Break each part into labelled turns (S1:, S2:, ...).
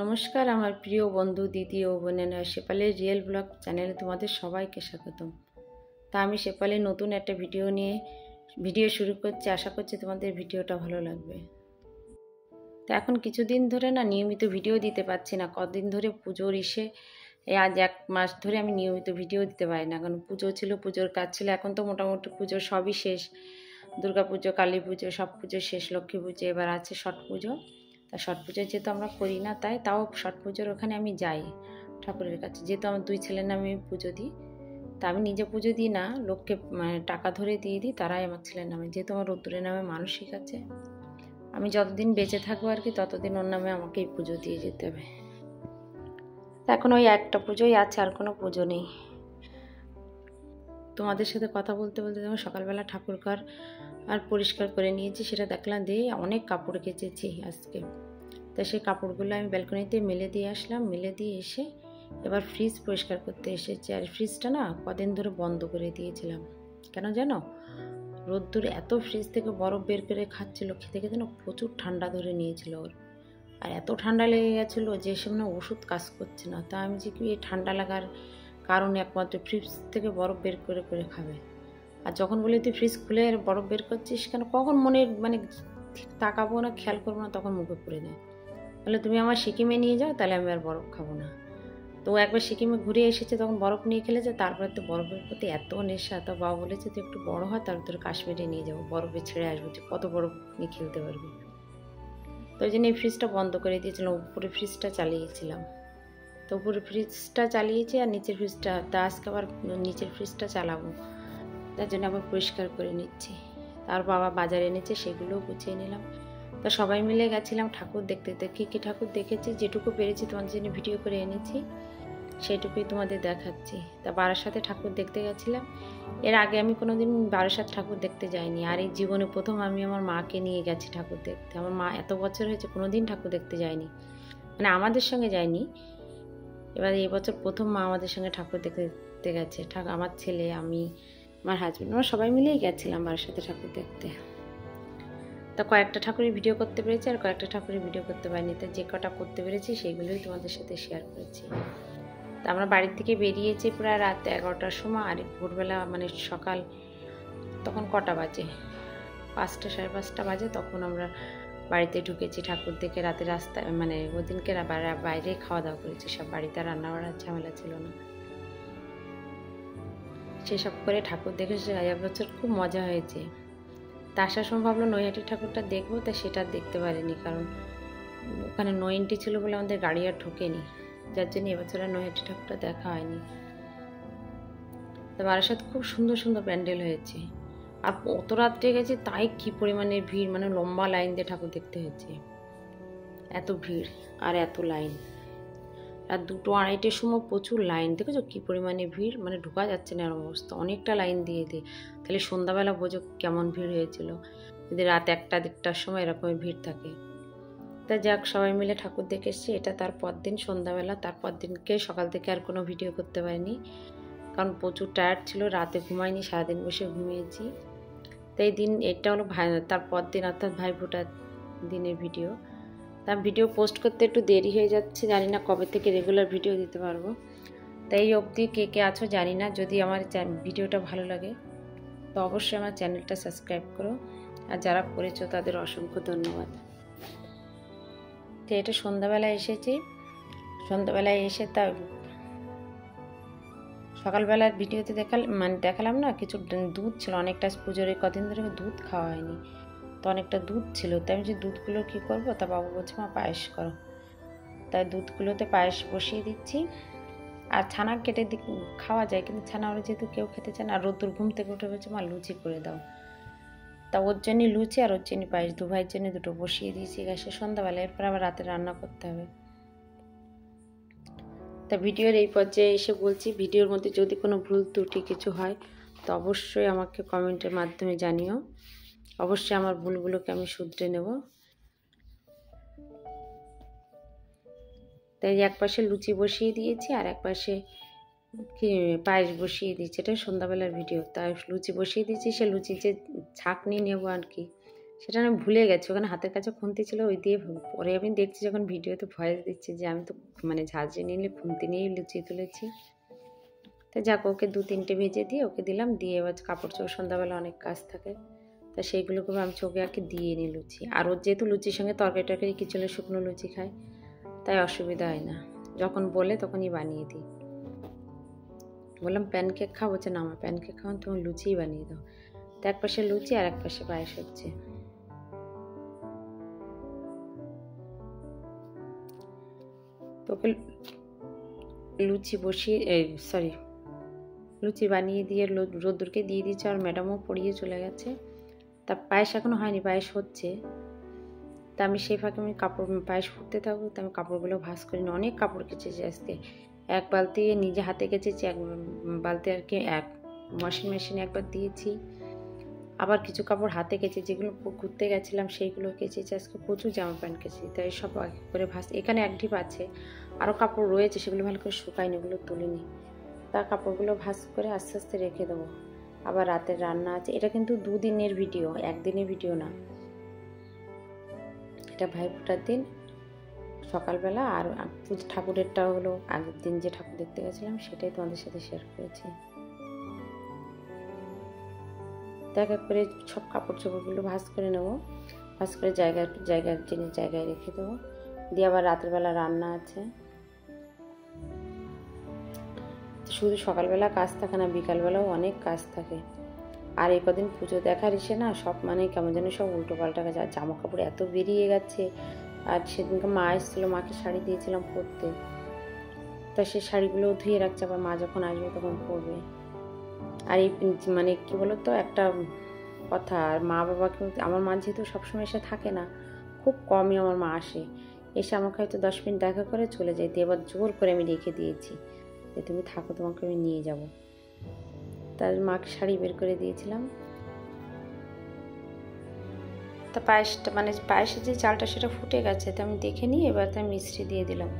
S1: নমস্কার আমার প্রিয় বন্ধু দিদি ও বোনেরা, শেফালির রিয়েল ব্লগ চ্যানেলে তোমাদের সবাইকে স্বাগতম। তা আমি শেফালির নতুন একটা ভিডিও শুরু করছি। আশা করছি তোমাদের ভিডিওটা ভালো লাগবে। তো এখন কিছুদিন ধরে না নিয়মিত ভিডিও দিতে পারছি না। কদিন ধরে পুজোর আজ 1 মাস ধরে আমি নিয়মিত ভিডিও দিতে পারি না, কারণ পুজো ছিল, পুজোর কাজ ছিল। এখন তো মোটামুটি পুজোর সবই শেষ, দুর্গা পুজো, কালী পুজো, সব পুজো শেষ, লক্ষ্মী পুজো, এবার আছে ছট পুজো। তা ছট পুজো যেহেতু আমরা করি না, তাও ছট পুজোর ওখানে আমি যাই ঠাকুরের কাছে। যেহেতু আমার 2 ছেলের নামে আমি পুজো দিই, তা আমি নিজে পুজো দিই না, লোককে টাকা ধরে দিয়ে দিই, তারাই আমার ছেলের নামে। যেহেতু আমার রোদ্দুরের নামে মানসিক আছে, আমি যতদিন বেঁচে থাকবো আর কি, ততদিন ওর নামে আমাকেই পুজো দিয়ে যেতে হবে। এখন ওই একটা পুজোই আছে, আর কোনো পুজো নেই। তোমাদের সাথে কথা বলতে বলতে আমি সকালবেলা ঠাকুর ঘর আর পরিষ্কার করে নিয়েছি, সেটা দেখলাম। দিয়ে অনেক কাপড় কেচেছি আজকে। তো সেই কাপড়গুলো আমি ব্যালকনিতে মেলে দিয়ে আসলাম। মেলে দিয়ে এসে এবার ফ্রিজ পরিষ্কার করতে এসেছি। আর ফ্রিজটা না কদিন ধরে বন্ধ করে দিয়েছিলাম। কেন জানো? রোদ্দুর এত ফ্রিজ থেকে বরফ বের করে খাচ্ছিল, খেতে খেতে না প্রচুর ঠান্ডা ধরে নিয়েছিল ওর। আর এত ঠান্ডা লেগে গেছিলো যে সে না ওষুধ কাজ করছে না। তা আমি যে কি এই ঠান্ডা লাগার কারণে একমাত্র ফ্রিজ থেকে বরফ বের করে করে খাবে। আর যখন বলি তুই ফ্রিজ খুলে বরফ বের করছিস কেন, কখন মনে তাকাবো না, খেয়াল করবো না, তখন মুখে পড়ে দেয়। তাহলে তুমি আমার সিকিমে নিয়ে যাও, তাহলে আমি আর বরফ খাবো না। তো একবার সিকিমে ঘুরে এসেছে, তখন বরফ নিয়ে খেলেছে। তারপরে তো বরফের প্রতি এত নেশা। তো বাবা বলেছে তুই একটু বড় হয়, তারপর তোর কাশ্মীরে নিয়ে যাবো, বরফে ছেড়ে আসবো, যে কত বরফ নিয়ে খেলতে পারবি। তো ওই জন্য এই ফ্রিজটা বন্ধ করে দিয়েছিলাম, উপরে ফ্রিজটা চালিয়েছিলাম। তো উপরে ফ্রিজটা চালিয়েছি আর নিচের ফ্রিজটা, তা আজকে আবার নিচের ফ্রিজটা চালাবো, তার জন্য আবার পরিষ্কার করে নিচ্ছি। তার বাবা বাজার এনেছে, সেগুলোও গুছিয়ে নিলাম। তো সবাই মিলে গেছিলাম ঠাকুর দেখতে। কী কী ঠাকুর দেখেছি, যেটুকু পেরেছি তোমাদের জন্য ভিডিও করে এনেছি, সেইটুকুই তোমাদের দেখাচ্ছি। তা বারাসাতে ঠাকুর দেখতে গেছিলাম। এর আগে আমি কোনোদিন বারাসাত ঠাকুর দেখতে যাইনি। আর এই জীবনে প্রথম আমি আমার মাকে নিয়ে গেছি ঠাকুর দেখতে। আমার মা এত বছর হয়েছে কোনোদিন ঠাকুর দেখতে যায়নি, মানে আমাদের সঙ্গে যায়নি। এবার এই বছর প্রথম মা আমাদের সঙ্গে ঠাকুর দেখতে গেছে। আমার ছেলে, আমি, আমার হাজব্যান্ড, আমরা সবাই মিলেই গেছিলাম বারাসাতে ঠাকুর দেখতে। তা কয়েকটা ঠাকুরের ভিডিও করতে পেরেছি, আর কয়েকটা ঠাকুরের ভিডিও করতে পারিনি। তো যে কটা করতে পেরেছি সেইগুলোই তোমাদের সাথে শেয়ার করেছি। তা আমরা বাড়ির থেকে বেরিয়েছি প্রায় রাত 11টার সময়। আর ভোরবেলা মানে সকাল তখন কটা বাজে, 5টা, 5:30 বাজে, তখন আমরা বাড়িতে ঢুকেছি ঠাকুর দেখে। রাতে রাস্তায় মানে ওদিনকে বাইরে খাওয়া দাওয়া করেছি সব, বাড়িতে রান্না বাড়ার ঝামেলা ছিল না। সেসব করে ঠাকুর দেখে এবছর খুব মজা হয়েছে। তা আসার সময় ভাবলো নৈহাটি ঠাকুরটা দেখবো, তা সেটা দেখতে পারিনি, কারণ ওখানে নো এন্ট্রি ছিল বলে আমাদের গাড়ি আর ঢোকেনি, যার জন্য এবছর আর নৈহাটি ঠাকুরটা দেখা হয়নি। তো বারাসাত খুব সুন্দর সুন্দর প্যান্ডেল হয়েছে। আর অত রাত্রে গেছে, তাই কি পরিমাণে ভিড়, মানে লম্বা লাইন দিয়ে ঠাকুর দেখতে হয়েছে। এত ভিড় আর এত লাইন। আর 2টো 2:30টার সময় প্রচুর লাইন, দেখেছো কি পরিমাণে ভিড়, মানে ঢোকা যাচ্ছে না এরকম অবস্থা, অনেকটা লাইন দিয়ে। তাহলে সন্ধ্যাবেলা বোঝো কেমন ভিড় হয়েছিল। যদি রাত 1টা-1:30টার সময় এরকমই ভিড় থাকে। তা যাক, সবাই মিলে ঠাকুর দেখে এসেছি। এটা তার পরদিন সন্ধ্যাবেলা। তারপর দিনকে সকাল থেকে আর কোনো ভিডিও করতে পারিনি, কারণ প্রচুর টায়ার্ড ছিল, রাতে ঘুমাইনি, সারাদিন বসে ঘুমিয়েছি। তাই এটা হলো তার পরদিন, অর্থাৎ ভাইফোঁটার দিনের ভিডিও। তার ভিডিও পোস্ট করতে একটু দেরি হয়ে যাচ্ছে, জানি না কবে থেকে রেগুলার ভিডিও দিতে পারবো। তাই এই অবধি কে কে আছো জানি না। যদি আমার ভিডিওটা ভালো লাগে তো অবশ্যই আমার চ্যানেলটা সাবস্ক্রাইব করো, আর যারা করেছো তাদের অসংখ্য ধন্যবাদ। তো এটা সন্ধ্যাবেলায় এসেছি। সন্ধ্যাবেলায় এসে তা সকালবেলার ভিডিওতে দেখালাম না, কিছু দুধ ছিল অনেকটা, পুজোর কদিন ধরে দুধ খাওয়া হয়নি, তো অনেকটা দুধ ছিল। তাই আমি যে দুধগুলো কী করবো, তা বাবু বলছে মা পায়েস করো। তাই দুধগুলোতে পায়েস বসিয়ে দিচ্ছি। আর ছানা কেটে খাওয়া যায়, কিন্তু ছানা ওরা যেহেতু কেউ খেতে চায় না, আর রোদ্দুর ঘুম থেকে উঠে বলছে মা লুচি করে দাও। তা ওর জন্যই লুচি আর ওর জন্যই পায়েস, 2 ভাইয়ের জন্য 2টো বসিয়ে দিয়েছি গ্যাসে সন্ধ্যাবেলা। এরপর আবার রাতে রান্না করতে হবে। তা ভিডিওর এই পর্যায়ে এসে বলছি, ভিডিওর মধ্যে যদি কোনো ভুল ত্রুটি কিছু হয় তো অবশ্যই আমাকে কমেন্টের মাধ্যমে জানিও। অবশ্যই আমার ভুলগুলোকে আমি শুধরে নেব। তাই এক পাশে লুচি বসিয়ে দিয়েছি, আর এক পাশে পায়েস বসিয়ে দিয়েছি। এটা সন্ধ্যাবেলার ভিডিও। তাই লুচি বসিয়ে দিয়েছি, সে লুচি যে ছাঁকনি নেবো আর কি, সেটা আমি ভুলে গেছি, ওখানে হাতের কাছে খুন্তি ছিল, ওই দিয়ে পরে আমি দেখছি যখন ভিডিওতে ভয়েস দিচ্ছি যে আমি তো মানে ঝাঁঝরি নিলে খুন্তি নিয়েই লুচি তুলেছি। তো যাক, ওকে 2-3টে ভেজে দিয়ে ওকে দিলাম, দিয়ে এবার কাপড় চোপড় সন্ধ্যাবেলা অনেক কাজ থাকে, তা সেইগুলোকে আমি চোখে আর কি দিয়ে নিই লুচি। আর ওর যেহেতু লুচির সঙ্গে তরকারি টরকারি কিছু হলে শুকনো লুচি খায়, তাই অসুবিধা হয় না, যখন বলে তখনই বানিয়ে দিই। বললাম প্যানকেক খাবো, বলছে না আমার প্যানকেক খাওয়ান, তুমি লুচিই বানিয়ে দাও। তো এক পাশে লুচি আর এক পাশে পায়েস হচ্ছে। তোকে লুচি বসিয়ে লুচি বানিয়ে দিয়ে রোদ্দুরকে দিয়ে দিয়েছে, আর ম্যাডামও পড়িয়ে চলে গেছে। তা পায়েস এখনও হয়নি, পায়েস হচ্ছে। তা আমি সেই ফাঁকে আমি পায়েস ফুটতে থাকবো, তো আমি কাপড়গুলো ভাঁজ করি না, অনেক কাপড় কেচেছি আজকে। এক বালতি নিজে হাতে কেচেছি, এক বালতি আর কি এক ওয়াশিং মেশিনে একবার দিয়েছি। আবার কিছু কাপড় হাতে কেচে, যেগুলো ঘুরতে গেছিলাম সেইগুলো কেচেছি। আজকে প্রচুর জামা প্যান্ট কেচেছি, তাই সব করে ভাঁজ। এখানে এক ঢিপ আছে, আরও কাপড় রয়েছে, সেগুলো ভালো করে শুকায়নি, ওগুলো তুলিনি। তা কাপড়গুলো ভাঁজ করে আস্তে আস্তে রেখে দেবো। আবার রাতের রান্না আছে, এটা কিন্তু 2 দিনের ভিডিও, একদিনের ভিডিও না। এটা ভাইফোঁটার দিন সকালবেলা, আর ঠাকুরেরটা হলো আগের দিন যে ঠাকুর দেখতে গেছিলাম, সেটাই তোমাদের সাথে শেয়ার করেছি। এক এক করে সব কাপড় চোপড়গুলো ভাঁজ করে নেবো, ভাঁজ করে জিনিস জায়গায় রেখে দেবো। দিয়ে আবার রাতেরবেলা রান্না আছে। শুধু সকালবেলা কাজ থাকে না, বিকালবেলাও অনেক কাজ থাকে। আর এই কদিন পুজো দেখার এসে না সব মানে কেমন যেন সব উল্টো পাল্টা গেছে, আর জামা কাপড় এত বেরিয়ে গেছে। আর সেদিনকে মা এসেছিলো, মাকে শাড়ি দিয়েছিলাম পরতে, তা সেই শাড়িগুলোও ধুয়ে রাখছে, আবার মা যখন আসবে তখন পরবে। আর এই মানে কী বলো তো একটা কথা, আর মা বাবাকে, আমার মা যেহেতু সবসময় এসে থাকে না, খুব কমই আমার মা আসে, এসে আমাকে হয়তো 10 মিনিট দেখা করে চলে যায়। দিয়ে এবার জোর করে আমি রেখে দিয়েছি যে তুমি থাকো, তোমাকে আমি নিয়ে যাব। তার মাকে শাড়ি বের করে দিয়েছিলাম। তা পায়েসটা মানে পায়েসের যে চালটা সেটা ফুটে গেছে, তো আমি দেখে নিই, এবার তো আমি মিষ্টি দিয়ে দিলাম।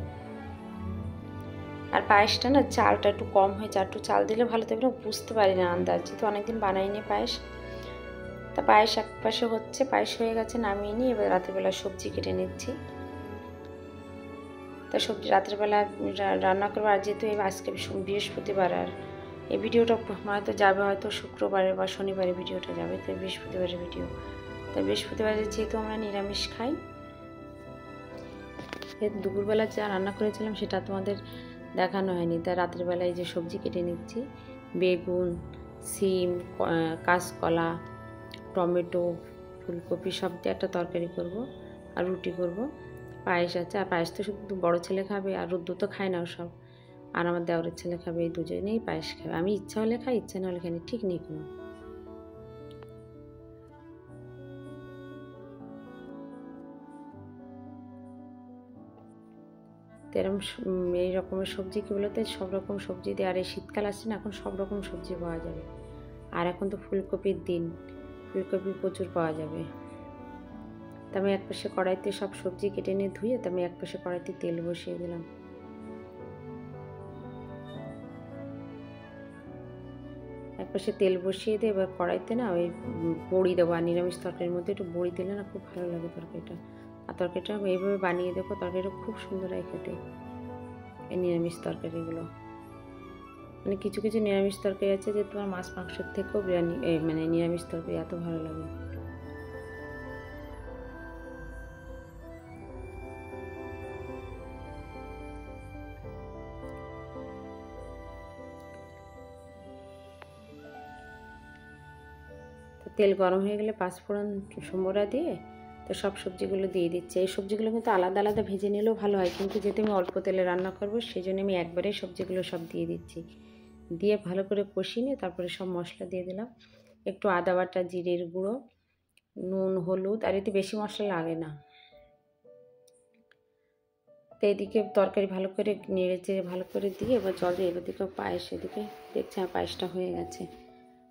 S1: আর পায়েসটা না চালটা একটু কম হয়েছে, একটু চাল দিলে ভালো, তো বুঝতে পারি না আন্দাজ, যেহেতু অনেকদিন বানাইনি পায়েস। তা পায়েস এক পাশে হচ্ছে, পায়েস হয়ে গেছে, নামিয়ে নিই। এবার রাতেরবেলা সবজি কেটে নিচ্ছি। তা সবজি রাতেরবেলা রান্না করবো। আর যেহেতু আজকে বৃহস্পতিবার, আর এই ভিডিওটা হয়তো যাবে হয়তো শুক্রবারে বা শনিবারে ভিডিওটা যাবে, তো বৃহস্পতিবারের ভিডিও। তাই বৃহস্পতিবারে যেহেতু আমরা নিরামিষ খাই, দুপুরবেলা যা রান্না করেছিলাম সেটা তোমাদের দেখানো হয়নি। তাই রাতের বেলায় যে সবজি কেটে নিচ্ছি, বেগুন, সিম, কাঁচকলা, টমেটো, ফুলকপি সব দিয়ে একটা তরকারি করব, আর রুটি করব। পায়েস আছে, আর পায়েস তো শুধু বড়ো ছেলে খাবে, আর রুদ্দু তো খায় না ওসব, আর আমার দেওরের ছেলে খাবে, এই দুজনেই পায়েস খাবে। আমি ইচ্ছা হলে খাই, ইচ্ছা না হলে খাই, ঠিক নেই কোনো। এরকম এই রকমের সবজি কী বলতে, সব রকম সবজি দিয়ে, আর এই শীতকাল আসছে না, এখন সব রকম সবজি পাওয়া যাবে। আর এখন তো ফুলকপির দিন, ফুলকপি প্রচুর পাওয়া যাবে। তা আমি একপাশে কড়াইতে সব সবজি কেটে নিয়ে ধুয়ে, তো আমি একপাশে কড়াইতে তেল বসিয়ে দিলাম। একপাশে তেল বসিয়ে দিয়ে এবার কড়াইতে না ওই বড়ি দেবো, আর নিরামিষ তরকারির মধ্যে একটু বড়ি দিলে না খুব ভালো লাগে তরকারিটা। আর তরকারিটা এইভাবে বানিয়ে দেবো, তরকারিটা খুব সুন্দর হয় খেতে, এই নিরামিষ তরকারিগুলো। মানে কিছু কিছু নিরামিষ তরকারি আছে যে তোমার মাছ মাংসের থেকেও বিরিয়ানি মানে নিরামিষ তরকারি এত ভালো লাগে। তেল গরম হয়ে গেলে পাঁচফোড়ন সম্বরা দিয়ে তো সব সবজিগুলো দিয়ে দিচ্ছি। এই সবজিগুলো কিন্তু আলাদা আলাদা ভেজে নিলেও ভালো হয়, কিন্তু যেহেতু আমি অল্প তেলে রান্না করবো সেই জন্য আমি একবারে সবজিগুলো সব দিয়ে দিচ্ছি। দিয়ে ভালো করে কষিয়ে নিয়ে তারপরে সব মশলা দিয়ে দিলাম, একটু আদা বাটা, জিরের গুঁড়ো, নুন, হলুদ, আর এতে বেশি মশলা লাগে না। তো এদিকে তরকারি ভালো করে নেড়ে চেড়ে ভালো করে দিয়ে এবার জল দিয়ে, এদিকে পায়েস, এদিকে দেখছি আমার পায়েসটা হয়ে গেছে।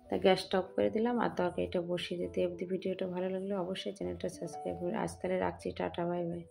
S1: তা গ্যাসটা অফ করে দিলাম, আর তরকারিটা বসিয়ে দিতে। ভিডিওটা ভালো লাগলে অবশ্যই চ্যানেলটা সাবস্ক্রাইব করে। আজ তাহলে রাখছি, টাটা, বাই বাই।